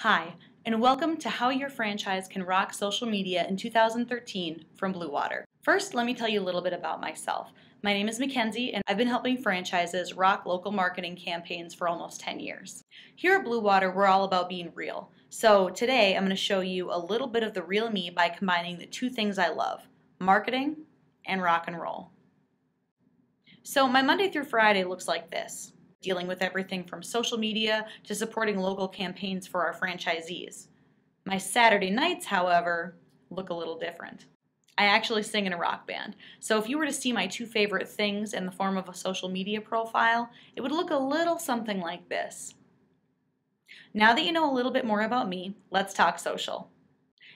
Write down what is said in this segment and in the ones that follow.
Hi, and welcome to How Your Franchise Can Rock Social Media in 2013 from Blue Water. First, let me tell you a little bit about myself. My name is Mackenzie, and I've been helping franchises rock local marketing campaigns for almost 10 years. Here at Blue Water, we're all about being real. So today, I'm going to show you a little bit of the real me by combining the two things I love, marketing and rock and roll. So my Monday through Friday looks like this, dealing with everything from social media to supporting local campaigns for our franchisees. My Saturday nights, however, look a little different. I actually sing in a rock band, so if you were to see my two favorite things in the form of a social media profile, it would look a little something like this. Now that you know a little bit more about me, let's talk social.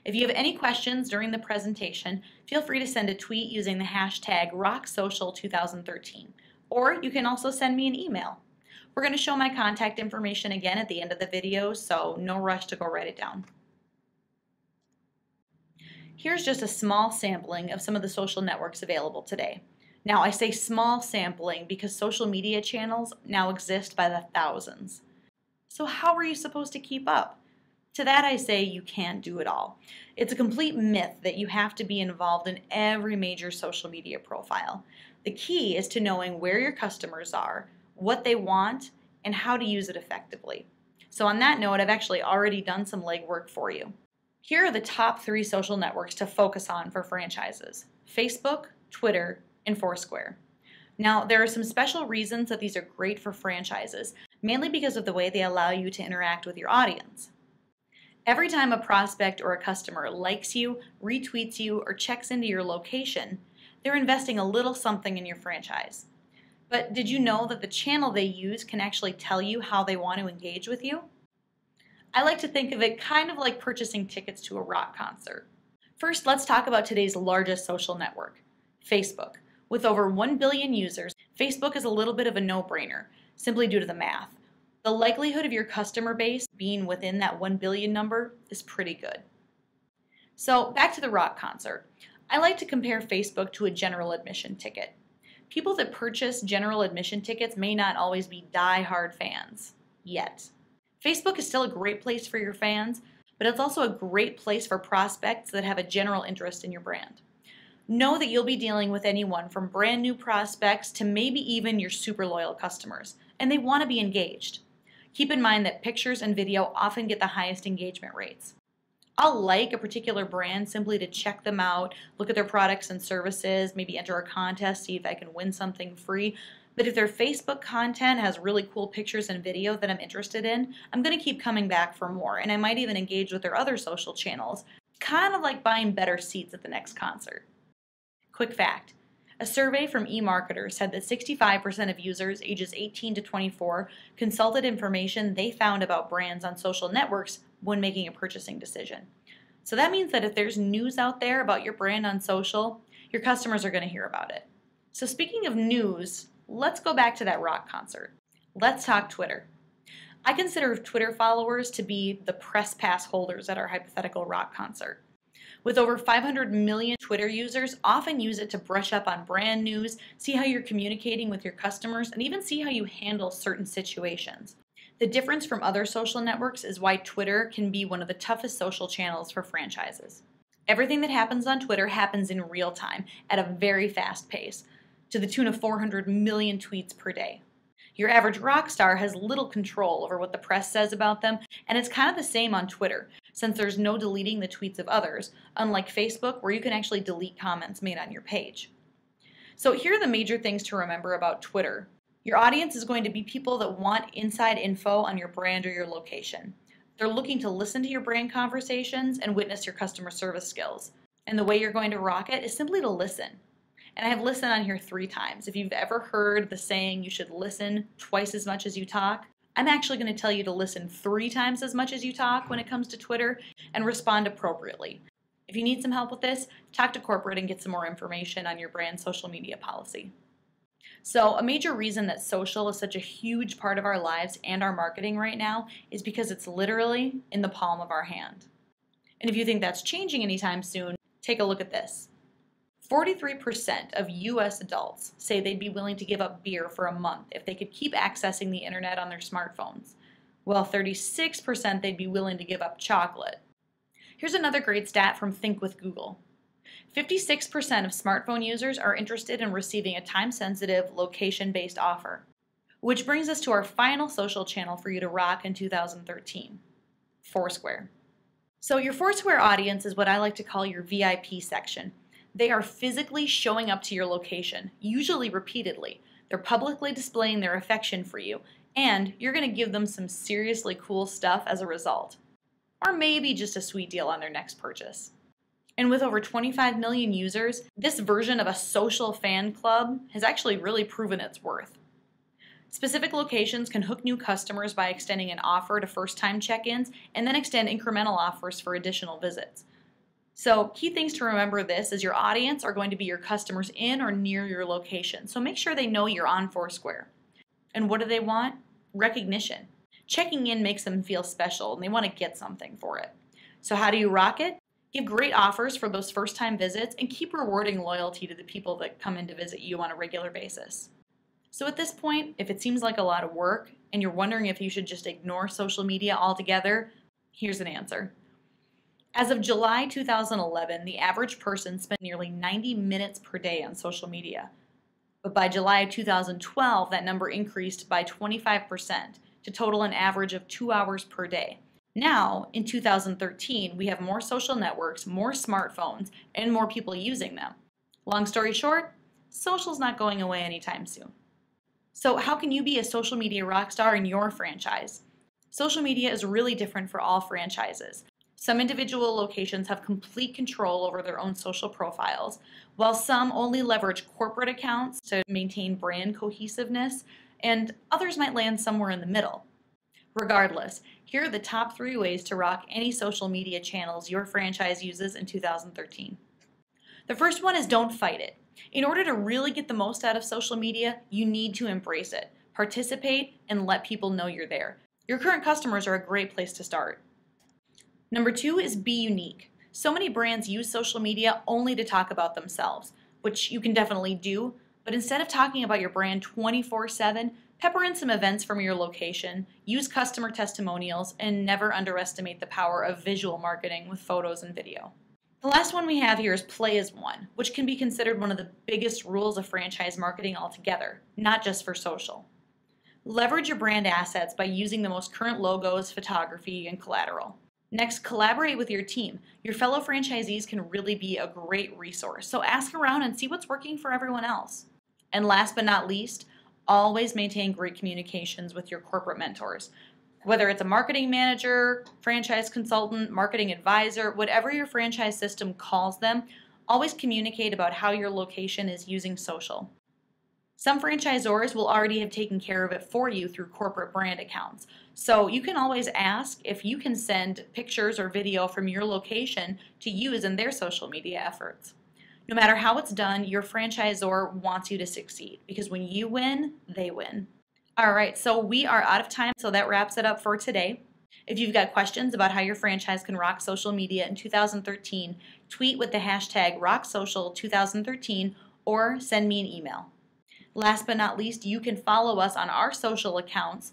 If you have any questions during the presentation, feel free to send a tweet using the hashtag RockSocial2013, or you can also send me an email. We're going to show my contact information again at the end of the video, so no rush to go write it down. Here's just a small sampling of some of the social networks available today. Now, I say small sampling because social media channels now exist by the thousands. So how are you supposed to keep up? To that I say you can't do it all. It's a complete myth that you have to be involved in every major social media profile. The key is to knowing where your customers are, what they want, and how to use it effectively. So on that note, I've actually already done some legwork for you. Here are the top 3 social networks to focus on for franchises: Facebook, Twitter, and Foursquare. Now, there are some special reasons that these are great for franchises, mainly because of the way they allow you to interact with your audience. Every time a prospect or a customer likes you, retweets you, or checks into your location, they're investing a little something in your franchise. But did you know that the channel they use can actually tell you how they want to engage with you? I like to think of it kind of like purchasing tickets to a rock concert. First, let's talk about today's largest social network, Facebook. With over 1 billion users, Facebook is a little bit of a no-brainer, simply due to the math. The likelihood of your customer base being within that 1 billion number is pretty good. So back to the rock concert. I like to compare Facebook to a general admission ticket. People that purchase general admission tickets may not always be die-hard fans, yet. Facebook is still a great place for your fans, but it's also a great place for prospects that have a general interest in your brand. Know that you'll be dealing with anyone from brand new prospects to maybe even your super loyal customers, and they want to be engaged. Keep in mind that pictures and video often get the highest engagement rates. I'll like a particular brand simply to check them out, look at their products and services, maybe enter a contest, see if I can win something free. But if their Facebook content has really cool pictures and video that I'm interested in, I'm going to keep coming back for more, and I might even engage with their other social channels, kind of like buying better seats at the next concert. Quick fact. A survey from eMarketer said that 65% of users ages 18 to 24 consulted information they found about brands on social networks when making a purchasing decision. So that means that if there's news out there about your brand on social, your customers are going to hear about it. So speaking of news, let's go back to that rock concert. Let's talk Twitter. I consider Twitter followers to be the press pass holders at our hypothetical rock concert. With over 500 million Twitter users, often use it to brush up on brand news, see how you're communicating with your customers, and even see how you handle certain situations. The difference from other social networks is why Twitter can be one of the toughest social channels for franchises. Everything that happens on Twitter happens in real time at a very fast pace, to the tune of 400 million tweets per day. Your average rock star has little control over what the press says about them, and it's kind of the same on Twitter, since there's no deleting the tweets of others, unlike Facebook where you can actually delete comments made on your page. So here are the major things to remember about Twitter. Your audience is going to be people that want inside info on your brand or your location. They're looking to listen to your brand conversations and witness your customer service skills. And the way you're going to rock it is simply to listen. And I have listen on here 3 times. If you've ever heard the saying you should listen twice as much as you talk, I'm actually going to tell you to listen 3 times as much as you talk when it comes to Twitter and respond appropriately. If you need some help with this, talk to corporate and get some more information on your brand social media policy. So a major reason that social is such a huge part of our lives and our marketing right now is because it's literally in the palm of our hand. And if you think that's changing anytime soon, take a look at this. 43% of US adults say they'd be willing to give up beer for a month if they could keep accessing the internet on their smartphones. while 36% they'd be willing to give up chocolate. Here's another great stat from Think with Google. 56% of smartphone users are interested in receiving a time-sensitive, location-based offer. Which brings us to our final social channel for you to rock in 2013, Foursquare. So your Foursquare audience is what I like to call your VIP section. They are physically showing up to your location, usually repeatedly. They're publicly displaying their affection for you, and you're going to give them some seriously cool stuff as a result. Or maybe just a sweet deal on their next purchase. And with over 25 million users, this version of a social fan club has actually really proven its worth. Specific locations can hook new customers by extending an offer to first-time check-ins and then extend incremental offers for additional visits. So key things to remember this is your audience are going to be your customers in or near your location. So make sure they know you're on Foursquare. And what do they want? Recognition. Checking in makes them feel special and they want to get something for it. So how do you rock it? Give great offers for those first-time visits and keep rewarding loyalty to the people that come in to visit you on a regular basis. So at this point, if it seems like a lot of work and you're wondering if you should just ignore social media altogether, here's an answer. As of July 2011, the average person spent nearly 90 minutes per day on social media. But by July of 2012, that number increased by 25% to total an average of 2 hours per day. Now, in 2013, we have more social networks, more smartphones, and more people using them. Long story short, social's not going away anytime soon. So how can you be a social media rock star in your franchise? Social media is really different for all franchises. Some individual locations have complete control over their own social profiles, while some only leverage corporate accounts to maintain brand cohesiveness, and others might land somewhere in the middle. Regardless, here are the top 3 ways to rock any social media channels your franchise uses in 2013. The first one is don't fight it. In order to really get the most out of social media, you need to embrace it, participate, and let people know you're there. Your current customers are a great place to start. Number 2 is be unique. So many brands use social media only to talk about themselves, which you can definitely do, but instead of talking about your brand 24/7, pepper in some events from your location, use customer testimonials, and never underestimate the power of visual marketing with photos and video. The last one we have here is play as one, which can be considered one of the biggest rules of franchise marketing altogether, not just for social. Leverage your brand assets by using the most current logos, photography, and collateral. Next, collaborate with your team. Your fellow franchisees can really be a great resource, so ask around and see what's working for everyone else. And last but not least, always maintain great communications with your corporate mentors. Whether it's a marketing manager, franchise consultant, marketing advisor, whatever your franchise system calls them, always communicate about how your location is using social. Some franchisors will already have taken care of it for you through corporate brand accounts. So you can always ask if you can send pictures or video from your location to use in their social media efforts. No matter how it's done, your franchisor wants you to succeed because when you win, they win. All right, so we are out of time, so that wraps it up for today. If you've got questions about how your franchise can rock social media in 2013, tweet with the hashtag RockSocial2013 or send me an email. Last but not least, you can follow us on our social accounts.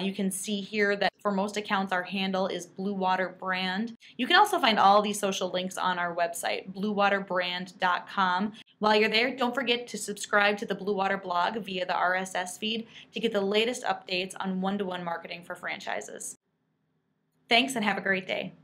You can see here that for most accounts, our handle is Blue Water Brand. You can also find all these social links on our website, bluewaterbrand.com. While you're there, don't forget to subscribe to the Blue Water blog via the RSS feed to get the latest updates on one-to-one marketing for franchises. Thanks and have a great day.